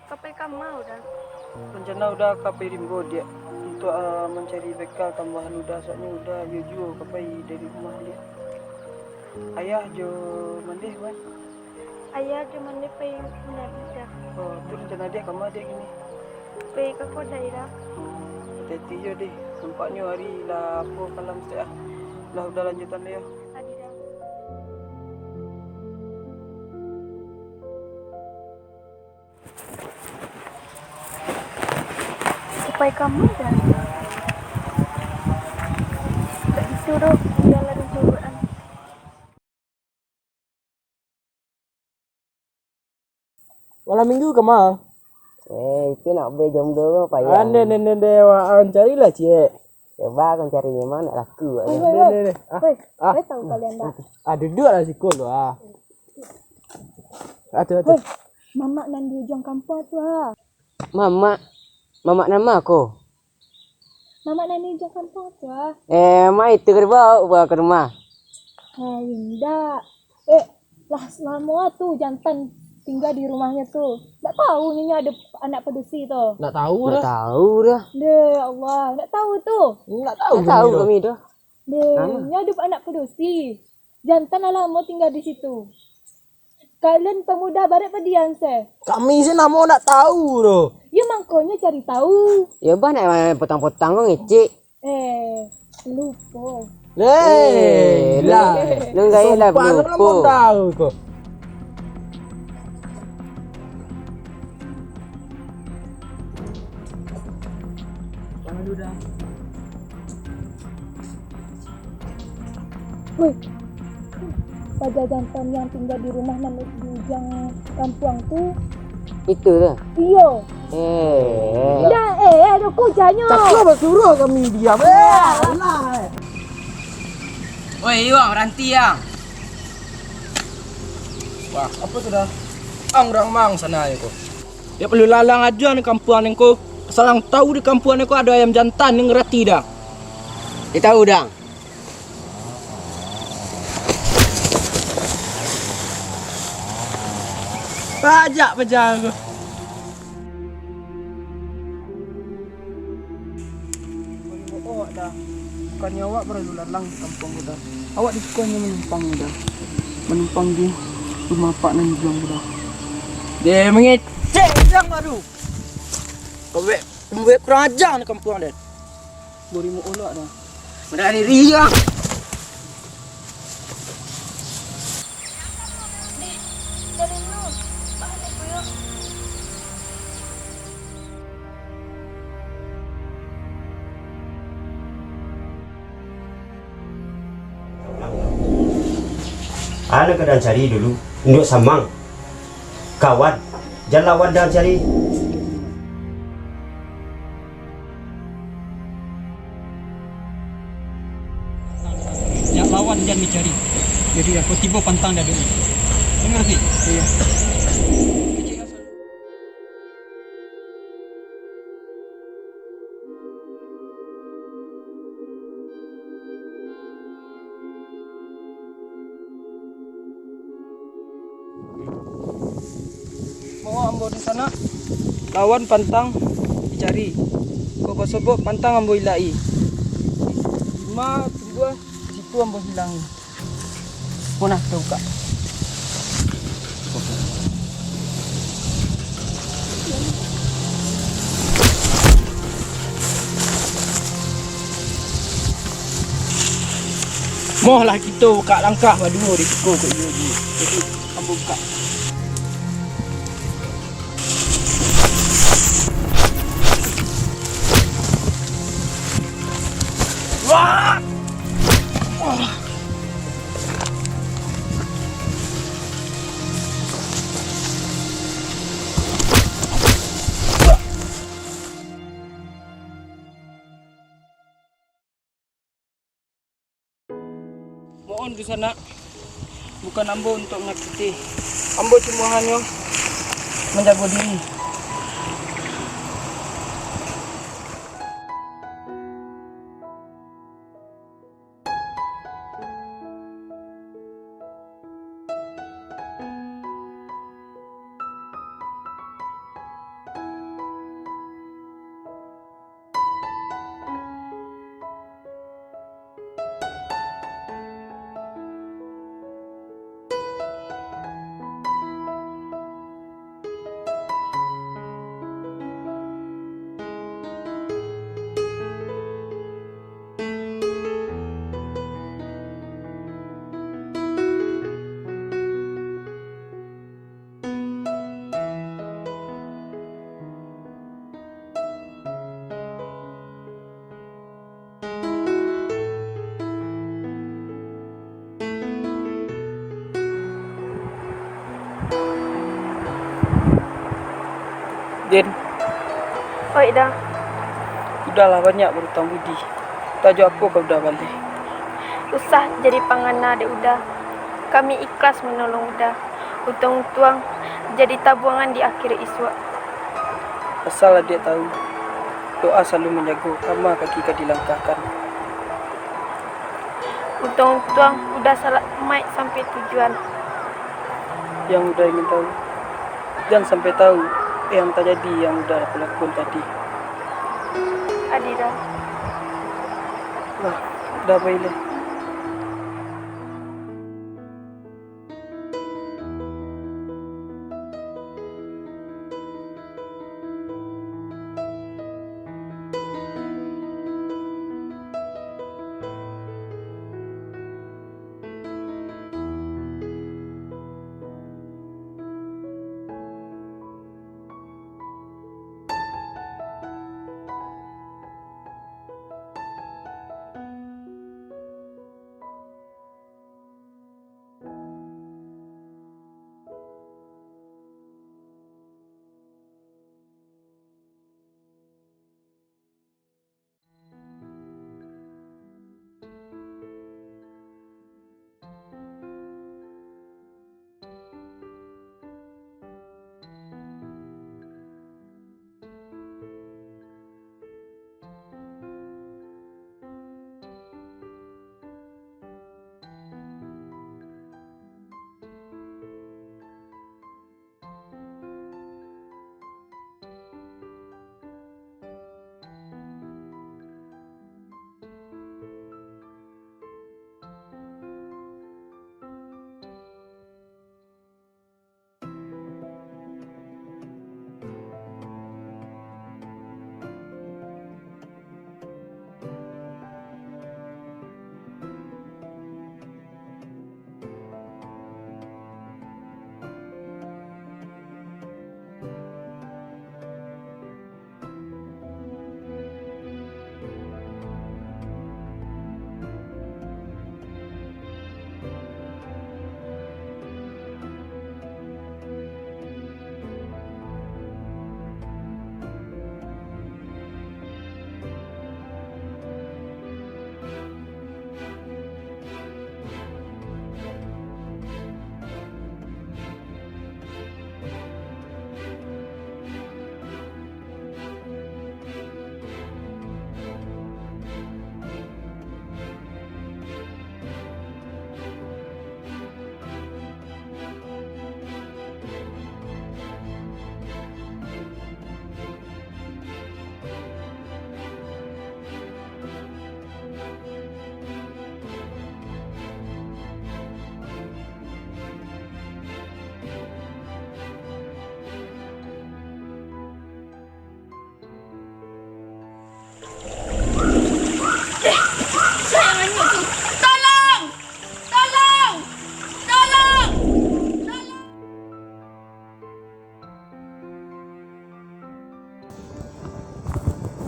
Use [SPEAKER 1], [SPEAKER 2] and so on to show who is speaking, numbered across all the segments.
[SPEAKER 1] Kapai kamu udah.
[SPEAKER 2] Rencana udah kapai rimbo dia untuk mencari bekal tambahan udah soalnya udah jual kapai dari rumah dia. Ayah jo mandeh man.
[SPEAKER 1] Ayah cuma dia pay menabi dah.
[SPEAKER 2] Oh, tu rencana dia kamu dia gini.
[SPEAKER 1] Pay ke kau daerah.
[SPEAKER 2] Hati-hati jo deh. Nampaknya hari lah apa kalau mesti lah udah lanjutan dia.
[SPEAKER 1] Tadi dah. Kapai kamu dah. Tak disuruh jalan suruhan.
[SPEAKER 2] Malam minggu kemang.
[SPEAKER 3] Itu nak beli jomblo apa ya?
[SPEAKER 2] Ande dewa carilah cie.
[SPEAKER 3] Coba kan cari memang nak laku.
[SPEAKER 2] Woi,
[SPEAKER 1] Tahu kalian dah.
[SPEAKER 2] duduk lah sikul tu Atuh.
[SPEAKER 1] Mama nan di ujung kampung tu ah.
[SPEAKER 3] Mama nama aku.
[SPEAKER 1] Mama nan di ujung kampung tu ah.
[SPEAKER 3] Mai itu bawa ke rumah.
[SPEAKER 1] Indah. Lah selama tu jantan tinggal di rumahnya tu. Tak tahu nyonya ada anak pedusi tu.
[SPEAKER 2] Nak tahu
[SPEAKER 3] Nggak
[SPEAKER 2] dah.
[SPEAKER 3] tahu dah.
[SPEAKER 1] Deh Allah, tak tahu tu.
[SPEAKER 2] Nak tahu.
[SPEAKER 3] Nggak tahu kami dah.
[SPEAKER 1] Deh, nyonya ada anak pedusi. Jantan lah lama tinggal di situ. Kalian pemuda barat pedian se.
[SPEAKER 2] Kami sih nak mau nak tahu tu.
[SPEAKER 1] Ya mangkonya cari tahu.
[SPEAKER 3] Ya bah nak potang-potang kau ngecek.
[SPEAKER 1] Lupa.
[SPEAKER 2] Lah.
[SPEAKER 3] Lu gaya lah
[SPEAKER 2] Sumpah, lu mau
[SPEAKER 3] lupa.
[SPEAKER 2] tahu kok.
[SPEAKER 1] Woi, pada jantan yang tinggal di rumah nan di ujung kampung tu.
[SPEAKER 3] Itu dah.
[SPEAKER 1] Iyo. Dah, ada kujanyo.
[SPEAKER 2] Cakap bersuruh kami diam. Alah.
[SPEAKER 3] Woi, Iwang ranti yang.
[SPEAKER 2] Wah, apa tu dah? Orang mang sana aku. Dia perlu lalang aja ni kampuan aku. Salang tahu di kampuan aku ada ayam jantan yang ngerti dah.
[SPEAKER 3] Dia tahu dah.
[SPEAKER 2] Pajak aku. Awak dah. Bukannya awak perlu lalang di kampung dah. Awak disukannya menumpang dah. Menumpang di rumah Pak Nanjang dah. Dia mengecek jang baru. Kau kurang ajar ni kampung dah. Berimu olak dah.
[SPEAKER 3] Berani riang.
[SPEAKER 1] Dari nu. Balik yo.
[SPEAKER 4] Ana kadang cari dulu, nduk samang. Kawan, jangan lawan dan cari.
[SPEAKER 5] Yang lawan jangan dicari. Jadi aku tiba pantang dah dulu. Dengar sih? Iya.
[SPEAKER 2] Mau ambo di sana. Kawan pantang dicari. Kau sebut pantang ambo ilai. Lima tunggu situ ambo hilangi. Kau nak tahu kak? Moh lah kita buka langkah berdua di kuku ke dia. Jadi ambo buka. Wah! Mohon di sana bukan ambo untuk menyakiti. Ambo cuma hanya menjaga diri. Din,
[SPEAKER 1] Oi dah.
[SPEAKER 2] udahlah banyak berhutang budi. Tajuk apa kau udah balik?
[SPEAKER 1] Usah jadi pangana dek udah. Kami ikhlas menolong udah. Hutang tuang jadi tabungan di akhir iswa.
[SPEAKER 2] Asal dia tahu, doa selalu menjaga kama kaki kau dilangkahkan.
[SPEAKER 1] Hutang tuang udah salah mai sampai tujuan.
[SPEAKER 2] Yang udah ingin tahu, jangan sampai tahu yang terjadi yang udah aku lakukan tadi.
[SPEAKER 1] Adi dah.
[SPEAKER 2] Wah, udah baiklah.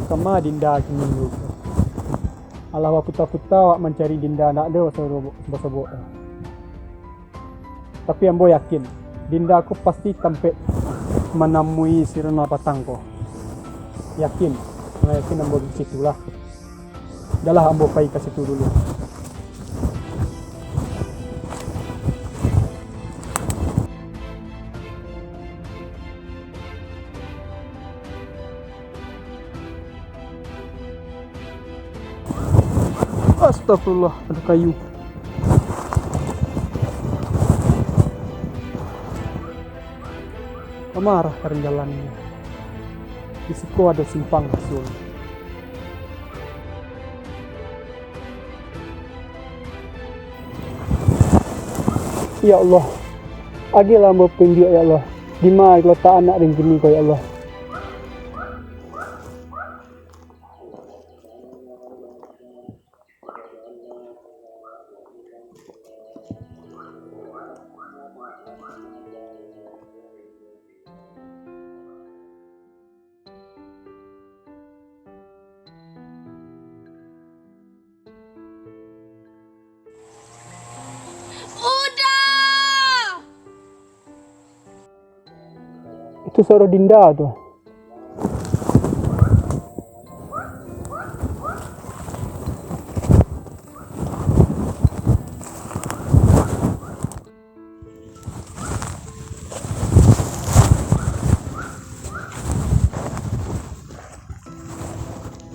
[SPEAKER 5] Kama Dinda kini. Alah aku tahu mencari Dinda nak ada sebab-sebab. Tapi ambo yakin Dinda aku pasti tampek menemui Sirena Patang ko. Yakin ambo di situ lah. Dahlah ambo pergi ke situ dulu. Astagfirullah, ada kayu. Kemarah karena jalannya. Di situ ada simpang rasul. Ya Allah, agilah mau petunjuk ya Allah. Di mana letak anak dan gini kau ya Allah.
[SPEAKER 6] Udah!
[SPEAKER 5] Itu suara Dinda tuh.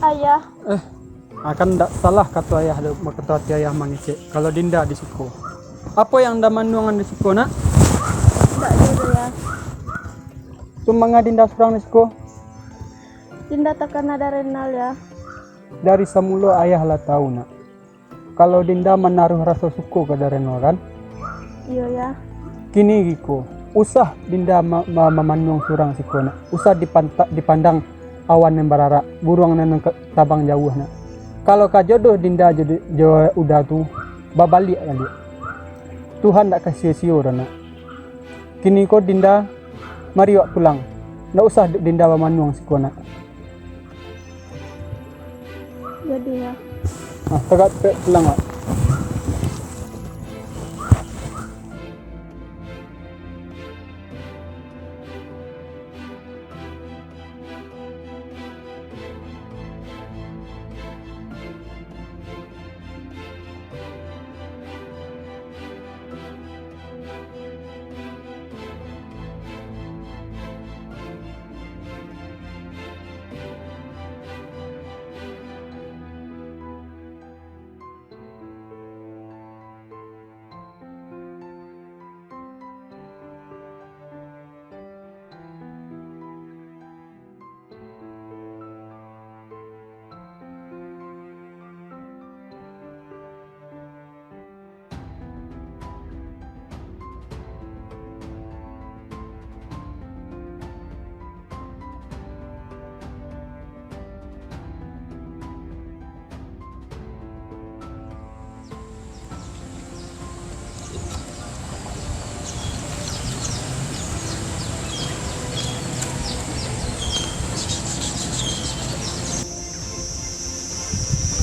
[SPEAKER 1] Ayah,
[SPEAKER 5] Akan tidak salah kata ayah kata hati ayah mangece. Kalau Dinda di siku. Apa yang dah manuangan di siku nak?
[SPEAKER 1] tidak jodoh ya.
[SPEAKER 5] Cuma Dinda seorang di siku.
[SPEAKER 1] Dinda takkan ada Renal ya.
[SPEAKER 5] Dari semula ayah lah tahu nak. Kalau Dinda menaruh rasa suku ke Reno kan.
[SPEAKER 1] Iya ya.
[SPEAKER 5] Kini Giko, usah Dinda memanung surang siku nak. Usah dipandang awan yang bararak, burung yang tabang jauh nak. Kalau kajodoh Dinda jadi udah tuh babalik kali. Tuhan tak kasih sia nak. Kini ko Dinda mari wak pulang. Ndak usah Dinda memanung siku nak.
[SPEAKER 1] Jadi ya.
[SPEAKER 5] Tegak pulang wak.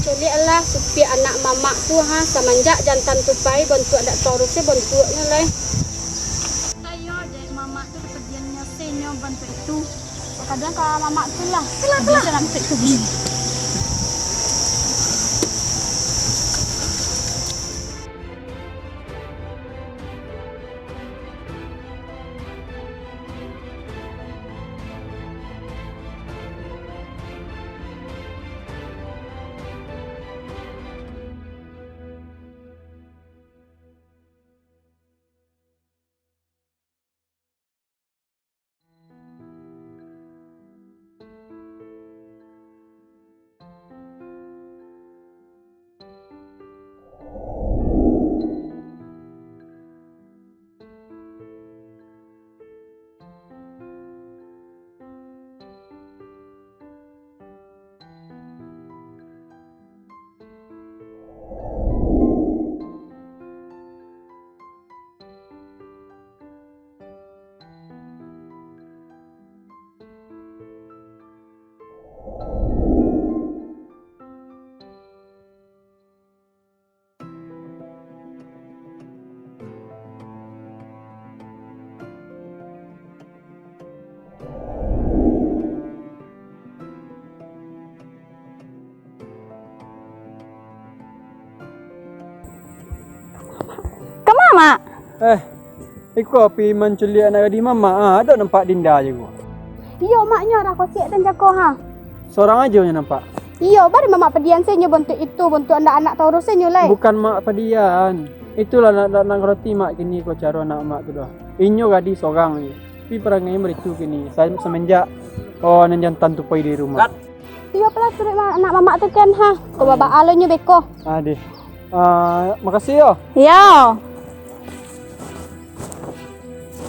[SPEAKER 6] Jadi Allah supaya anak mamak tu semenjak jantan tupai bentuk ada torusnya bentuknya lah. Ayo jadi mamak tu kerjanya senior bentuk itu. Kadang kalau mamak tu lah. Kelah. Jangan itu begini.
[SPEAKER 1] Mak.
[SPEAKER 5] Iku api menculik anak di mama. Ada nampak Dinda je gua.
[SPEAKER 6] Iyo maknya dah kau siap dan jago
[SPEAKER 5] Seorang aja yang nampak.
[SPEAKER 6] Iyo baru mamak pedian saya bentuk itu bentuk anak-anak taurus saya lah.
[SPEAKER 5] Bukan mak padian. Itulah nak ngerti mak kini kau cara anak mak tu dah. Inyo gadi seorang je. Tapi perangai meritu kini. Saya semenjak nan jantan tupai di rumah.
[SPEAKER 6] Iyo pelas suruh anak mamak tu kan Kau babak alonnya beko.
[SPEAKER 5] Deh. Makasih yo.
[SPEAKER 6] Ya.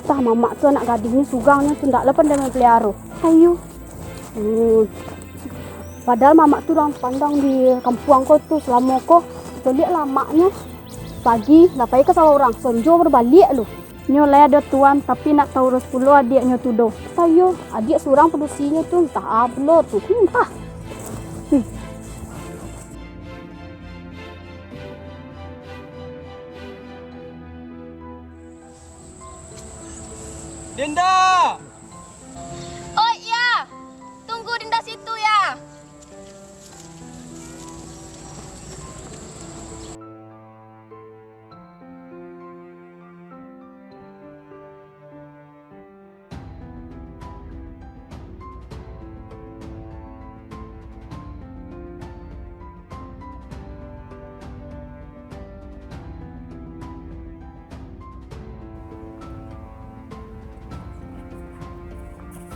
[SPEAKER 6] Tah mamak tu anak gadingnya sugangnya tu ndak lepas dia pelihara. Ayo. Padahal mamak tu orang pandang di kampung kau tu selama kau lihat lah maknya pagi dapat ke sama orang sonjo berbalik lu. Nyo lah ada tuan tapi nak tahu 10 adiknya tu do. Tayo adik seorang produksinya tu entah apa tu. Entah.
[SPEAKER 2] Dinda!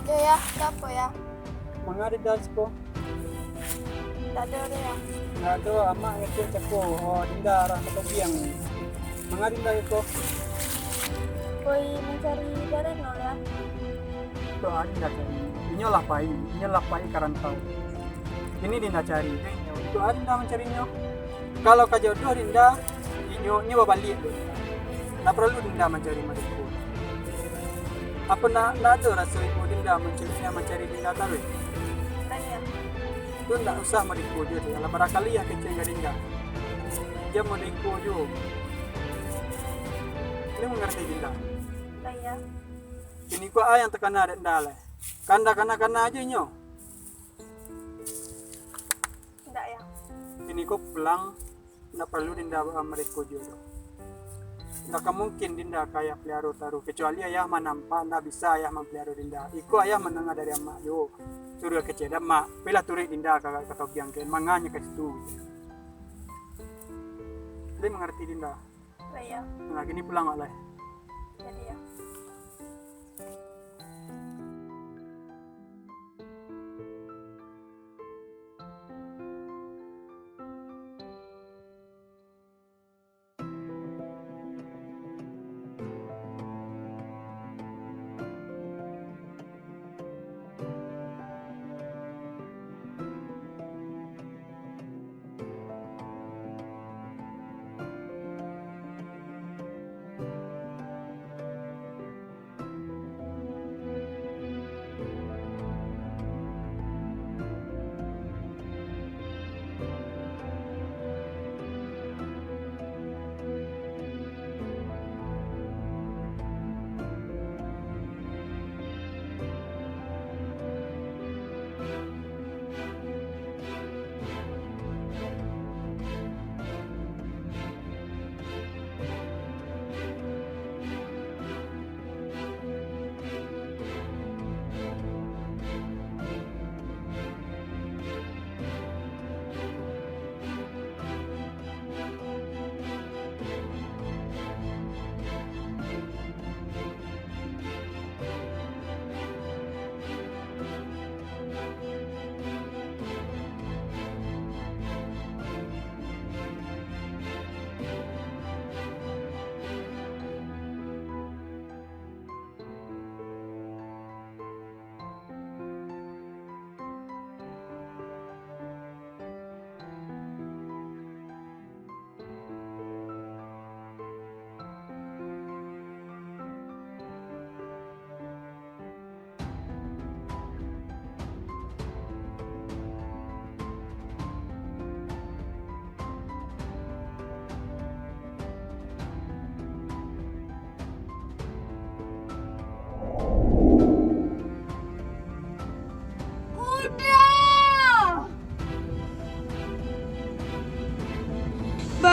[SPEAKER 6] Ya, apa ya?
[SPEAKER 5] Mangari dasko.
[SPEAKER 6] Tak ada ya.
[SPEAKER 5] Ngado ama ngece ceko. Oh, dinda arah ke biang. Mangari dasko.
[SPEAKER 6] Koi mencari jalan ya.
[SPEAKER 5] To ari ndak cari. Inyo lapai karantau. Ini dinda cari. Itu ari ndak mencarinya. Kalau ka jodoh dinda inyo balik. Ndak perlu dinda mencari mereka. Apa nak ada rasa ibu dinda mencari dinda tahu?
[SPEAKER 6] Tanya.
[SPEAKER 5] Tu tak usah mereka je. Kalau barangkali yang kecil dengan dinda. Dia mereka je. Ini mengerti dinda.
[SPEAKER 6] Tanya.
[SPEAKER 5] Ini ko ayang tekana dinda lah. Kanda aja nyo.
[SPEAKER 6] Tidak ya.
[SPEAKER 5] Ini ko pulang. Tak perlu dinda mereka je. Tak mungkin dinda kaya pelihara taruh kecuali ayah menampak tak bisa ayah mempelihara dinda. Iko ayah menengah dari emak yo. Suruh kecil dah mak. Bila turik dinda kata biang ke manganya ke situ. Dia mengerti dinda.
[SPEAKER 6] Tanya.
[SPEAKER 5] Nah gini pulang oleh.
[SPEAKER 6] Jadi ya.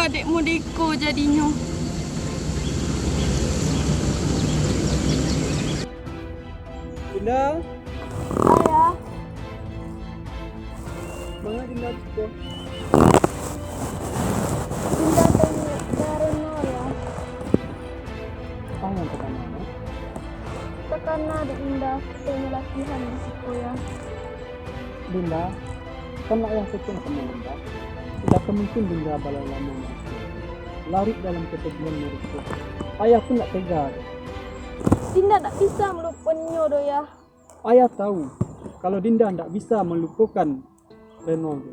[SPEAKER 6] Adik mudiko jadinya.
[SPEAKER 5] Dinda,
[SPEAKER 6] Ayah.
[SPEAKER 5] mana dinda ko?
[SPEAKER 6] Dinda tanya karena ya.
[SPEAKER 5] Ayang tekana.
[SPEAKER 6] Karena adik Dinda tanya latihan di situ ya.
[SPEAKER 5] Dinda, kan ayah kecil sama dinda. Tidak mungkin dinda balai lama. Lari dalam keteguhan mereka. Ayah pun tak tega.
[SPEAKER 6] Dinda tak bisa melupakannya do ya.
[SPEAKER 5] Ayah tahu kalau dinda tak bisa melupakan Reno.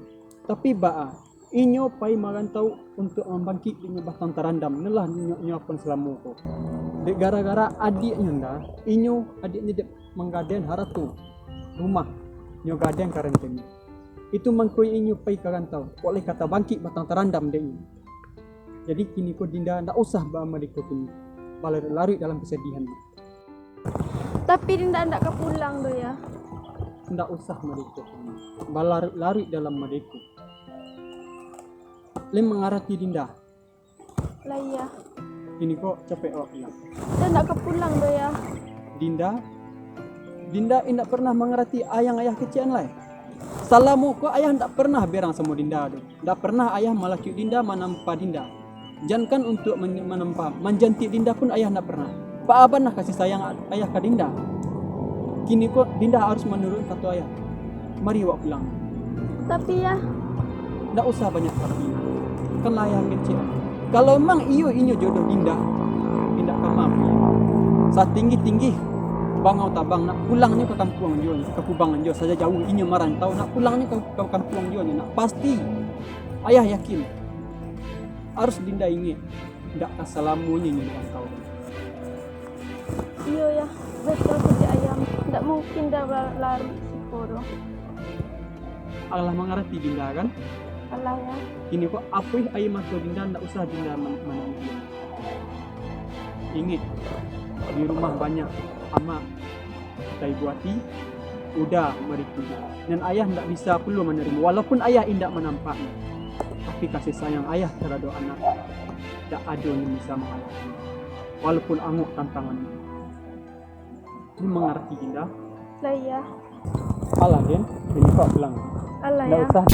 [SPEAKER 5] Tapi baa, inyo pai marantau untuk membangkit dengan batang terandam. Nelah inyo pun selama ko. Dek gara-gara adiknya nda, inyo adiknya dek menggaden haratu rumah. Inyo gaden karenten. Itu mangkoi inyo pai karantau. Oleh kata bangkit batang terandam dek. Jadi kini ko dinda ndak usah mereka kini balai lari dalam kesedihan.
[SPEAKER 6] Tapi Dinda ndak ke pulang do ya.
[SPEAKER 5] Ndak usah mereka kini balai lari dalam mereka. Lem mengarati dinda.
[SPEAKER 6] Lah ya.
[SPEAKER 5] Ini kok capek ya.
[SPEAKER 6] Dan ndak ke pulang do ya.
[SPEAKER 5] Dinda indak pernah mengerti ayang ayah kecian lai. Salamu ko ayah ndak pernah berang sama dinda do. Ndak pernah ayah malah cuk dinda menampa dinda. Jangan untuk menempa, menjantik dinda pun ayah nak pernah. Pak Aban nak kasih sayang ayah ke dinda. Kini kok Dinda harus menurut kata ayah. Mari wak pulang.
[SPEAKER 6] Tapi ya,
[SPEAKER 5] Nggak usah banyak tapi. Kan layang kecil. Kalau emang inyo jodoh Dinda, Dinda kan mampu. Saat tinggi bangau tabang nak pulangnya ke kampung jo, ke Kubangan jo saja jauh inyo merantau nak pulangnya ke kampung jo nak pasti. Ayah yakin harus Dinda ingat nggak kesalamunya nyo kau.
[SPEAKER 6] iya ya, betul kerja ayam. Tidak mungkin dah larut si Koro.
[SPEAKER 5] Allah mengerti Dinda kan?
[SPEAKER 6] Alah ya.
[SPEAKER 5] Ini kok apa ayah masuk Dinda nggak usah Dinda menunggu. Ingat di rumah banyak ama dari buati udah merikunya dan ayah tidak bisa perlu menerima walaupun ayah tidak menampaknya tapi kasih sayang ayah terhadap anak tidak ada yang bisa mengalahkan walaupun anguk tantangannya ini mengerti Dinda
[SPEAKER 6] Lah ya.
[SPEAKER 5] alah Den ini kok bilang
[SPEAKER 6] Alah
[SPEAKER 5] tidak
[SPEAKER 6] ya.
[SPEAKER 5] usah